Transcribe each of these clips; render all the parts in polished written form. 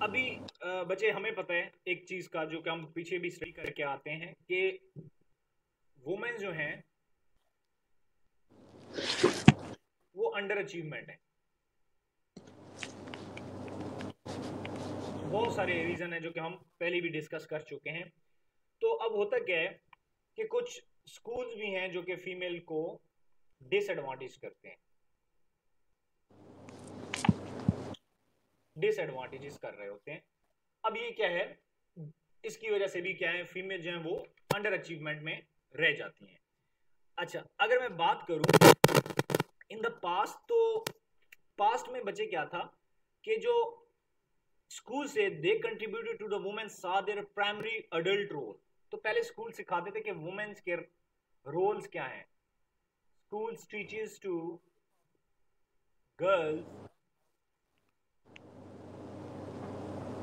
अभी बच्चे हमें पता है एक चीज का जो कि हम पीछे भी स्टडी करके आते हैं कि वुमेन जो हैं वो अंडर अचीवमेंट है। बहुत सारे रीजन है जो कि हम पहले भी डिस्कस कर चुके हैं। तो अब होता क्या है कि कुछ स्कूल्स भी हैं जो कि फीमेल को डिसएडवांटेज करते हैं, डिसएडवांटेजेस कर रहे होते हैं। अब ये क्या है, इसकी वजह से भी क्या है, फीमेल जो है वो अंडर अचीवमेंट में रह जाती हैं। अच्छा, अगर मैं बात करूं इन द पास्ट, तो पास्ट में बचे क्या था कि जो स्कूल से दे कंट्रीब्यूटेड टू द वुमेन सा देयर प्राइमरी अडल्ट रोल। तो पहले स्कूल सिखाते थे कि वुमेन्स के रोल्स क्या हैं। Schools teaches to girls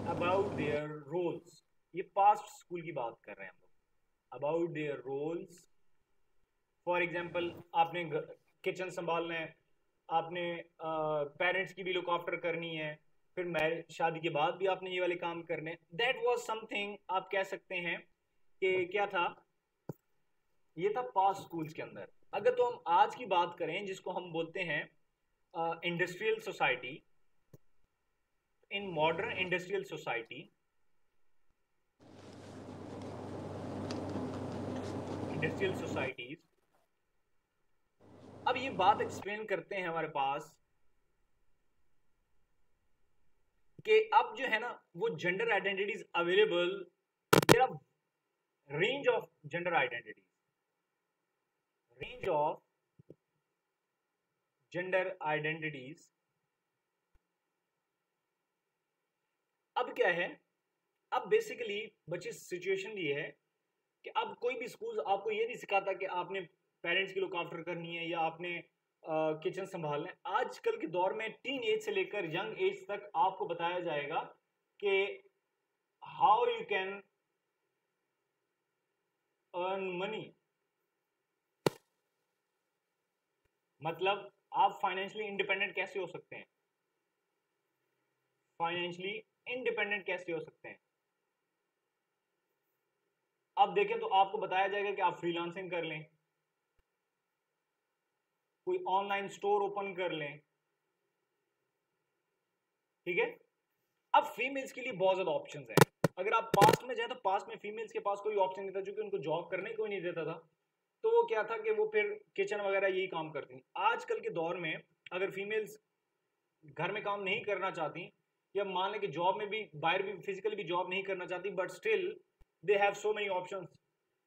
about their roles. ये पास्ट स्कूल की बात कर रहे हैं हम लोग, about their roles. For example, आपने किचन संभालना है, आपने पेरेंट्स की भी लुक आफ्टर करनी है, फिर मैरिज शादी के बाद भी आपने ये वाले काम करने। दैट वाज समथिंग, आप कह सकते हैं कि क्या था, ये था पास्ट स्कूल्स के अंदर। अगर तो हम आज की बात करें जिसको हम बोलते हैं industrial society, in modern industrial society, industrial societies, अब ये बात एक्सप्लेन करते हैं हमारे पास कि अब जो है ना वो gender identities available, there are range of gender identities, range of gender identities. अब क्या है, अब बेसिकली बच्चे सिचुएशन ये है कि अब कोई भी स्कूल आपको ये नहीं सिखाता कि आपने पेरेंट्स की लुक आफ्टर करनी है या आपने किचन संभालना है। आजकल के दौर में टीन एज से लेकर यंग एज तक आपको बताया जाएगा कि how you can earn money, मतलब आप फाइनेंशियली इंडिपेंडेंट कैसे हो सकते हैं, फाइनेंशियली इंडिपेंडेंट कैसे हो सकते हैं। अब देखें तो आपको बताया जाएगा कि आप फ्रीलांसिंग कर लें, कोई ऑनलाइन स्टोर ओपन कर लें, ठीक है। अब फीमेल्स के लिए बहुत ज्यादा ऑप्शंस हैं। अगर आप पास्ट में जाए तो पास्ट में फीमेल्स के पास कोई ऑप्शन नहीं था, जो कि उनको जॉब करने को ही नहीं देता था। तो वो क्या था कि वो फिर किचन वगैरह यही काम करती। आजकल के दौर में अगर फीमेल्स घर में काम नहीं करना चाहती, या मान लें कि जॉब में भी बाहर भी फिजिकली भी जॉब नहीं करना चाहती, but still they have so many options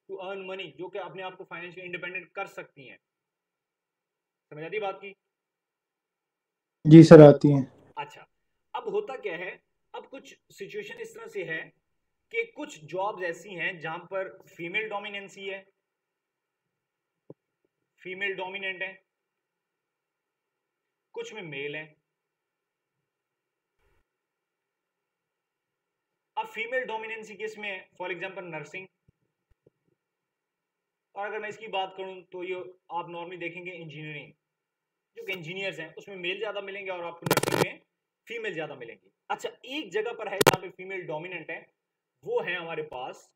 to earn money, जो कि अपने आप को फाइनेंशियली इंडिपेंडेंट कर सकती हैं। समझ आती बात की? जी सर, आती हैं। अच्छा, अब होता क्या है, अब कुछ सिचुएशन इस तरह से है कि कुछ जॉब्स ऐसी हैं जहां पर फीमेल डोमिनेंसी है, फीमेल डोमिनेंट है, कुछ में मेल है। अब फीमेल डोमिनेंसी किस में है, फॉर एग्जांपल नर्सिंग। और अगर मैं इसकी बात करूं तो ये आप नॉर्मली देखेंगे इंजीनियरिंग, जो कि इंजीनियर्स हैं उसमें मेल ज्यादा मिलेंगे और आपको नर्सिंग में फीमेल ज्यादा मिलेंगी। अच्छा, एक जगह पर है जहां पे फीमेल डोमिनेंट है, वो है हमारे पास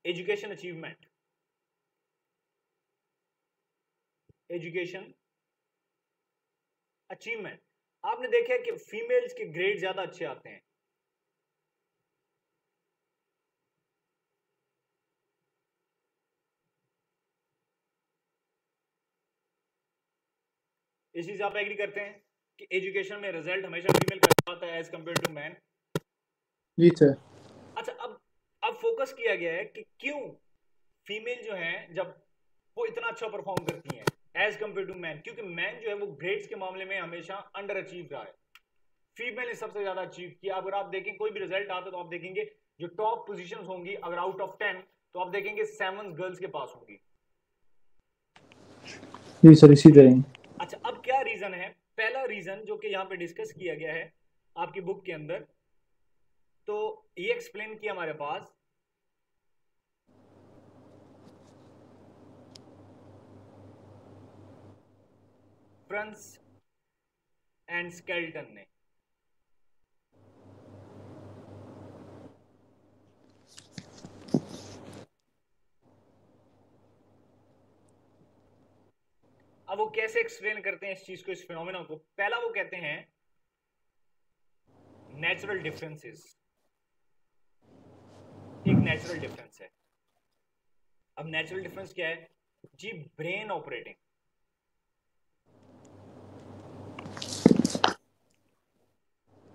एजुकेशन अचीवमेंट, एजुकेशन अचीवमेंट। आपने देखा है कि फीमेल्स के ग्रेड ज्यादा अच्छे आते हैं। इस चीज आप एग्री करते हैं कि एजुकेशन में रिजल्ट हमेशा फीमेल का अच्छा आता है एज कंपेयर टू मैन। जी सर। अच्छा, अब फोकस किया गया है कि क्यों फीमेल जो है जब वो इतना अच्छा परफॉर्म करती हैं एज कंपेयर टू मैन, क्योंकि मैन जो है वो ग्रेड्स के मामले में हमेशा अंडर अचीव रहा है, फीमेल ने सबसे ज्यादा अचीव किया। अगर आप देखें कोई भी रिजल्ट आता है तो आप देखेंगे जो टॉप पोजीशंस होंगी अगर आउट ऑफ 10, तो आप देखेंगे 7 गर्ल्स के पास होंगी। जी सर, इसी तरह ही। अच्छा, अब क्या रीजन है, पहला रीजन जो कि यहां पे डिस्कस किया गया है आपकी बुक के अंदर, तो ये एक्सप्लेन किया हमारे पास, फ्रेंड्स एंड स्केल्टन ने। अब वो कैसे एक्सप्लेन करते हैं इस चीज को, इस फिनोमेना को? पहला वो कहते हैं नेचुरल डिफरेंसेस, एक नेचुरल डिफरेंस है। अब नेचुरल डिफरेंस क्या है जी? Brain operating.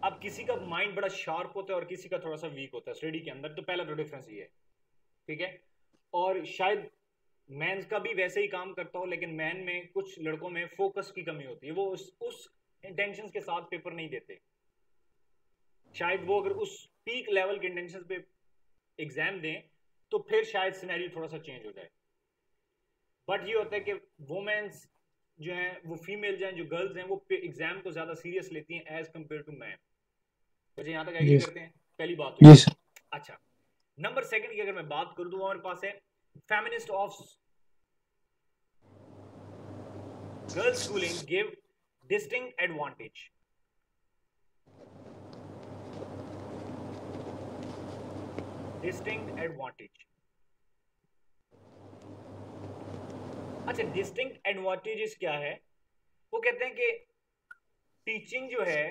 अब किसी का माइंड बड़ा शार्प होता है और किसी का थोड़ा सा वीक होता है स्टडी के अंदर, तो पहला तो डिफरेंस ये है, ठीक है। और शायद मैन का भी वैसे ही काम करता हो, लेकिन मैन में कुछ लड़कों में फोकस की कमी होती है, वो उस इंटेंशन के साथ पेपर नहीं देते। शायद वो अगर उस पीक लेवल के इंटेंशन पे एग्जाम दें तो फिर शायद सिनेरियो थोड़ा सा चेंज हो जाए। बट ये होता है कि वुमेन्स जो हैं, वो फीमेल जो हैं, जो गर्ल्स हैं, वो एग्जाम को ज्यादा सीरियस लेती हैं एज कंपेयर टू मैन। मुझे यहां तक एग्री जी करते हैं? पहली बात हुई। जी सर। अच्छा, नंबर सेकंड की अगर मैं बात करूं तो हमारे पास है feminist of girls schooling give distinct advantage. Distinct advantage. अच्छा, डिस्टिंक्ट एडवांटेजेस क्या है? वो कहते हैं कि टीचिंग जो है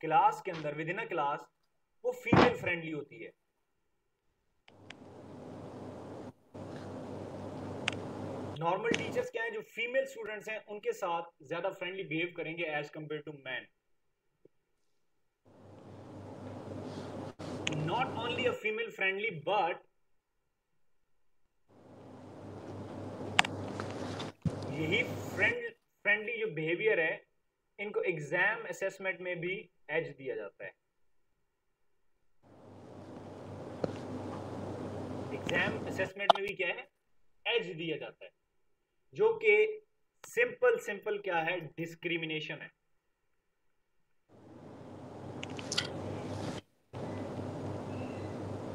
क्लास के अंदर, विद इन अ क्लास, वो फीमेल फ्रेंडली होती है। नॉर्मल टीचर्स क्या है, जो फीमेल स्टूडेंट्स हैं उनके साथ ज्यादा फ्रेंडली बिहेव करेंगे as compare to man. Not only a female friendly, but यही फ्रेंडली जो बिहेवियर है, इनको एग्जाम असेसमेंट में भी एज दिया जाता है। एग्जाम असेसमेंट में भी क्या है? एज दिया जाता है, जो कि सिंपल क्या है? डिस्क्रिमिनेशन है।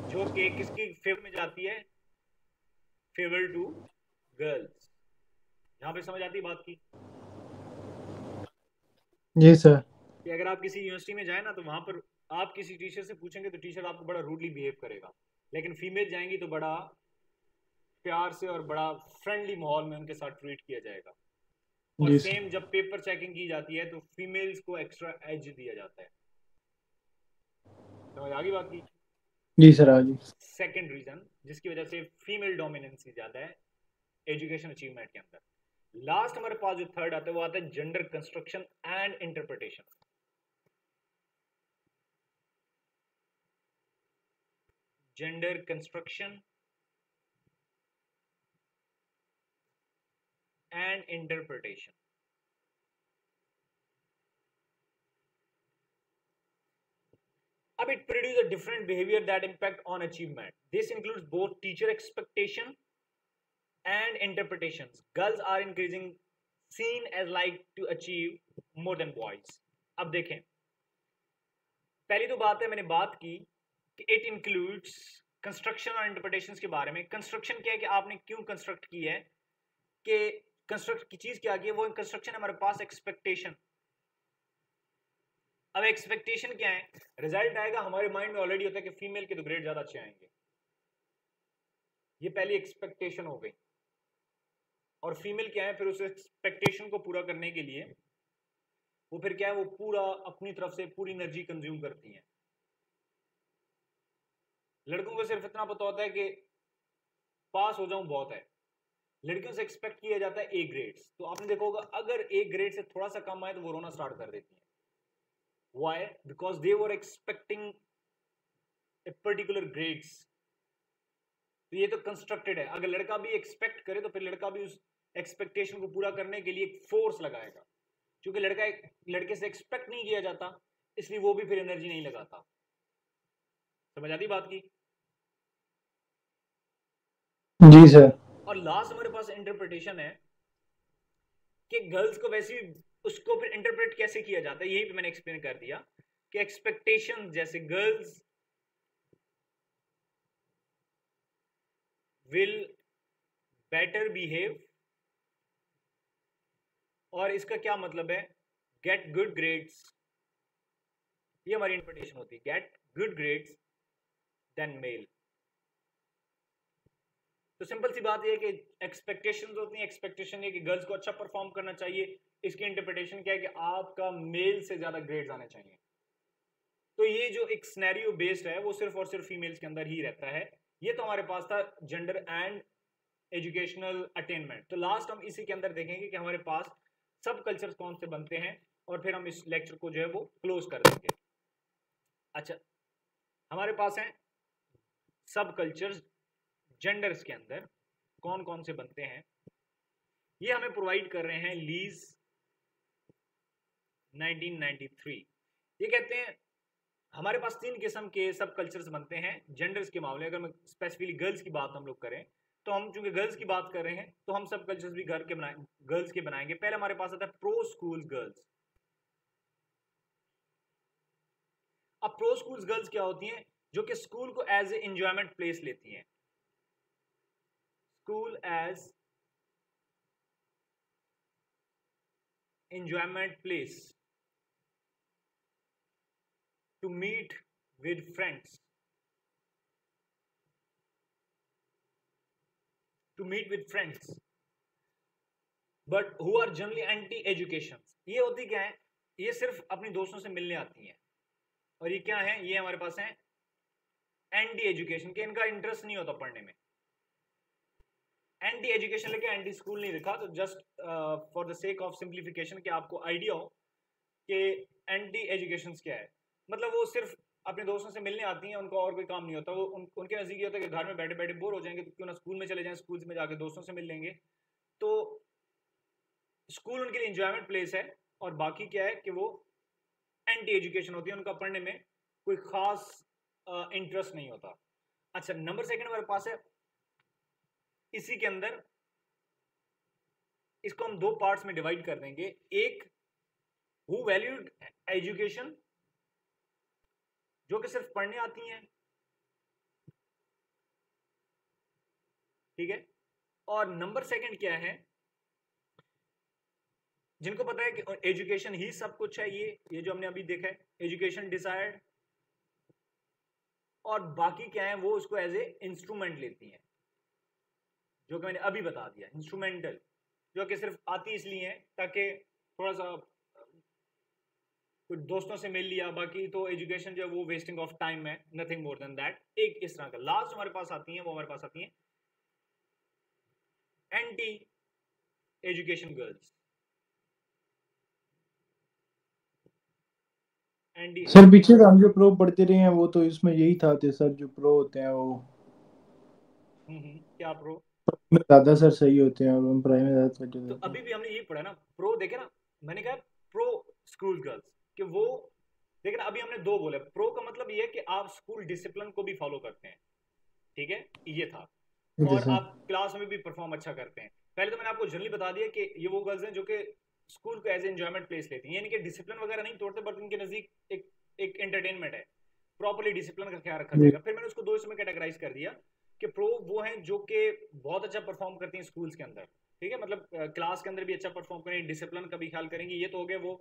जो कि किसकी फेवर में जाती है? Favour to girls. यहां पे समझ आती है बात की? जी सर। कि अगर आप किसी यूनिवर्सिटी में जाए ना, तो वहां पर आप किसी टीचर से पूछेंगे तो टीचर आपको बड़ा रूडली बिहेव करेगा, लेकिन फीमेल जाएंगी तो बड़ा प्यार से और बड़ा फ्रेंडली माहौल में उनके साथ ट्रीट किया जाएगा। और जी सर। सेम जब पेपर चेकिंग की जाती है तो फीमेल्स को एक्स्ट्रा एज दिया जाता है। समझ आ गई बात की? जी सर आ गई। सेकेंड रीजन जिसकी वजह से फीमेल डोमिनेंसी ज्यादा है एजुकेशन अचीवमेंट के अंदर। लास्ट हमारे पास जो थर्ड आता है वो आता है gender construction and interpretation. Gender construction and interpretation. अब it produces a different behavior that impact on achievement. This includes both teacher expectation and interpretations. Girls are increasing seen as like to achieve more than boys. अब देखें, पहली तो बात है, मैंने बात की कि इट इंक्लूड्स कंस्ट्रक्शन और इंटरप्रिटेशंस के बारे में। कंस्ट्रक्शन क्या है कि आपने क्यों कंस्ट्रक्ट की है, कि कंस्ट्रक्ट की चीज क्या की है, वो कंस्ट्रक्शन है हमारे पास एक्सपेक्टेशन। अब एक्सपेक्टेशन क्या है? रिजल्ट आएगा, हमारे माइंड में ऑलरेडी होता है कि फीमेल के तो ग्रेड ज्यादा अच्छे आएंगे। ये पहली एक्सपेक्टेशन हो गई। और फीमेल क्या है, फिर उस एक्सपेक्टेशन को पूरा करने के लिए वो फिर क्या है, वो पूरा अपनी तरफ से पूरी एनर्जी कंज्यूम करती हैं। लड़कों को सिर्फ इतना पता होता है कि पास हो जाऊं बहुत है, लड़कियों से एक्सपेक्ट किया जाता है ए ग्रेड्स। तो आपने देखा होगा, अगर ए ग्रेड से थोड़ा सा कम आए तो वो रोना स्टार्ट कर देती हैं। Why? Because they were expecting a particular grades. तो ये तो कंस्ट्रक्टेड है। अगर लड़का भी एक्सपेक्ट करे तो फिर लड़का भी उस एक्सपेक्टेशन को पूरा करने के लिए एक फोर्स लगाएगा। क्योंकि लड़के से एक्सपेक्ट नहीं किया जाता, इसलिए वो भी फिर एनर्जी नहीं लगाता। समझ आती बात की? जी सर। और लास्ट हमारे पास इंटरप्रिटेशन है कि गर्ल्स को वैसे उसको फिर इंटरप्रेट कैसे किया जाता है, यही पे मैंने एक्सप्लेन कर दिया कि एक्सपेक्टेशन जैसे गर्ल्स विल बेटर बिहेव। और इसका क्या मतलब है? गेट गुड ग्रेड्स, ये हमारी इंटरप्रिटेशन होती है, get good grades then male. तो सिंपल सी बात ये है कि एक्सपेक्टेशंस होती हैं, एक्सपेक्टेशन है कि गर्ल्स को अच्छा परफॉर्म करना चाहिए, इसकी इंटरप्रिटेशन क्या है कि आपका मेल से ज्यादा ग्रेड्स आने चाहिए। तो ये जो एक सिनेरियो बेस्ड है वो सिर्फ और सिर्फ फीमेल्स के अंदर ही रहता है। ये तो हमारे पास था जेंडर एंड एजुकेशनल अटेनमेंट। तो लास्ट हम इसी के अंदर देखेंगे कि हमारे पास सब कल्चर्स कौन से बनते हैं, और फिर हम इस लेक्चर को जो है वो क्लोज कर देंगे। अच्छा, हमारे पास हैं सब कल्चर्स जेंडर्स के अंदर कौन कौन से बनते हैं। ये हमें प्रोवाइड कर रहे हैं लीज 1993। ये कहते हैं हमारे पास 3 किस्म के सब कल्चर्स बनते हैं जेंडर्स के मामले। अगर मैं स्पेसिफिकली गर्ल्स की बात हम लोग करें, तो हम चूंकि गर्ल्स की बात कर रहे हैं तो हम सब कल्चर्स भी घर के गर्ल्स के बनाएंगे। पहले हमारे पास आता है प्रो स्कूल गर्ल्स। अब प्रो स्कूल गर्ल्स क्या होती हैं? जो कि स्कूल को एज ए एंजॉयमेंट प्लेस लेती हैं, school as enjoyment place to meet with friends, but who are generally anti education। ये होती क्या है? ये सिर्फ अपनी दोस्तों से मिलने आती हैं। और ये क्या है? ये हमारे पास है एंटी एजुकेशन, के इनका इंटरेस्ट नहीं होता पढ़ने में। एंटी एजुकेशन लेके एंटी स्कूल नहीं लिखा, तो just for the sake of simplification कि आपको आइडिया हो कि एंटी एजुकेशन क्या है। मतलब वो सिर्फ अपने दोस्तों से मिलने आती हैं, उनको और कोई काम नहीं होता। वो उनके नज़दीक ये होता है कि घर में बैठे बैठे बोर हो जाएंगे तो क्यों ना स्कूल में चले जाएं, स्कूल में जाके दोस्तों से मिल लेंगे। तो स्कूल उनके लिए इंजॉयमेंट प्लेस है, और बाकी क्या है कि वो एंटी एजुकेशन होती है, उनका पढ़ने में कोई खास इंटरेस्ट नहीं होता। अच्छा, नंबर सेकंड हमारे पास है, इसी के अंदर इसको हम 2 पार्ट्स में डिवाइड कर देंगे। एक हु वैल्यूड एजुकेशन, जो कि सिर्फ पढ़ने आती हैं, ठीक है। और नंबर सेकंड क्या है? जिनको पता है कि एजुकेशन ही सब कुछ है। ये जो हमने अभी देखा है, एजुकेशन डिसायर्ड। और बाकी क्या है? वो उसको एज ए इंस्ट्रूमेंट लेती हैं, जो कि मैंने अभी बता दिया, इंस्ट्रूमेंटल, जो कि सिर्फ आती इसलिए है ताकि थोड़ा सा कुछ दोस्तों से मिल लिया। बाकी तो एजुकेशन जो है वो वेस्टिंग ऑफ टाइम है, नथिंग मोर देन दैट। एक इस तरह का। लास्ट हमारे पास आती है, वो हमारे पास आती है एंटी एजुकेशन गर्ल्स। सर पीछे तो हम जो प्रो पढ़ते रहे हैं वो तो इसमें यही था कि सर जो प्रो होते हैं वो क्या प्रो? ज्यादा सर सही होते हैं, और हम प्राइम में ज्यादा तवज्जो तो देते अभी हैं। भी हमने यही पढ़ा ना, प्रो देखे ना, मैंने कहा प्रो स्कूल गर्ल्स कि वो, लेकिन अभी हमने 2 बोले। प्रो का मतलब ये है कि आप स्कूल डिसिप्लिन को भी फॉलो करते हैं, ठीक है, ये था। जी और सर। आप क्लास में भी परफॉर्म अच्छा करते हैं। पहले तो मैंने आपको जनरली बता दिया कि ये वो गर्ल्स हैं जो कि स्कूल को एज एंजॉयमेंट प्लेस लेती हैं, यानी कि डिसिप्लिन वगैरह नहीं तोड़ते, बट उनके नजदीक एक एंटरटेनमेंट है, प्रॉपर्ली डिसिप्लिन का ख्याल रखा जी जाएगा। फिर मैंने उसको 2 हिस्सों में कैटेगराइज कर दिया कि प्रो वो हैं जो कि बहुत अच्छा परफॉर्म करती हैं स्कूल्स के अंदर, ठीक है, मतलब क्लास के अंदर भी अच्छा परफॉर्म करेंगे, डिसिप्लिन का भी ख्याल करेंगे, ये तो हो गए वो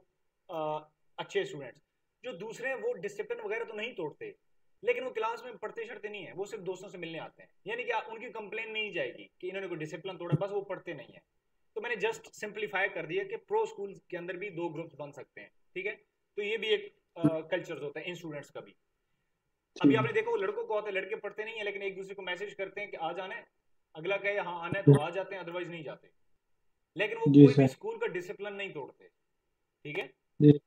अच्छे स्टूडेंट्स। जो दूसरे हैं वो डिसिप्लिन वगैरह तो नहीं तोड़ते, लेकिन वो क्लास में पढ़ते छढ़ते नहीं है, वो सिर्फ दोस्तों से मिलने आते हैं। यानी कि उनकी कंप्लेन नहीं जाएगी कि इन्होंने कोई डिसिप्लिन तोड़ा, बस वो पढ़ते नहीं है। तो मैंने जस्ट सिंप्लीफाई कर दिया कि प्रो स्कूल के अंदर भी 2 ग्रुप्स बन सकते हैं, ठीक है। तो ये भी एक कल्चर होता है इन स्टूडेंट्स का भी। अभी ठीक आपने देखा वो लड़कों को होता है, लड़के पढ़ते नहीं है लेकिन एक दूसरे को मैसेज करते हैं कि आ जाना है, अगला कहे हाँ आना है तो आ जाते हैं, अदरवाइज नहीं जाते। लेकिन वो जी कोई भी सर। स्कूल का डिसिप्लिन नहीं तोड़ते, ठीक है। जी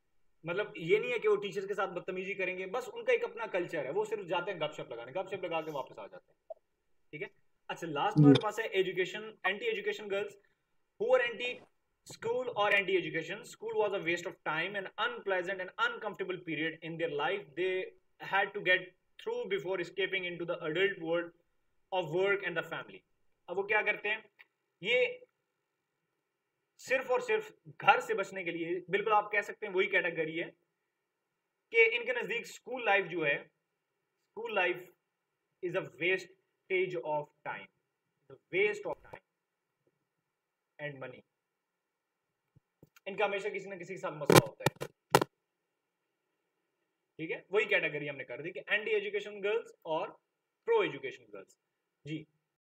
मतलब ये नहीं है कि वो टीचर्स के साथ बदतमीजी करेंगे, बस उनका एक अपना कल्चर है, वो सिर्फ जाते हैं गपशप लगाने, गपशप लगा के वापस आ जाते हैं, ठीक है। अच्छा, लास्ट में जी हमारे पास है education, anti education girls who are anti school or anti-education. School was a waste of time and unpleasant and uncomfortable period in their life they had to get through before escaping into the adult world of work and the family. अब वो क्या करते हैं? ये सिर्फ और सिर्फ घर से बचने के लिए, बिल्कुल आप कह सकते हैं वही कैटेगरी है कि इनके नजदीक स्कूल लाइफ जो है, school life is a wastage of time, waste of time and money. इनका हमेशा किसी ना किसी के साथ मसला होता है। ठीक है, वही कैटेगरी हमने कर दी कि एंटी एजुकेशन गर्ल्स और प्रो एजुकेशन गर्ल्स। जी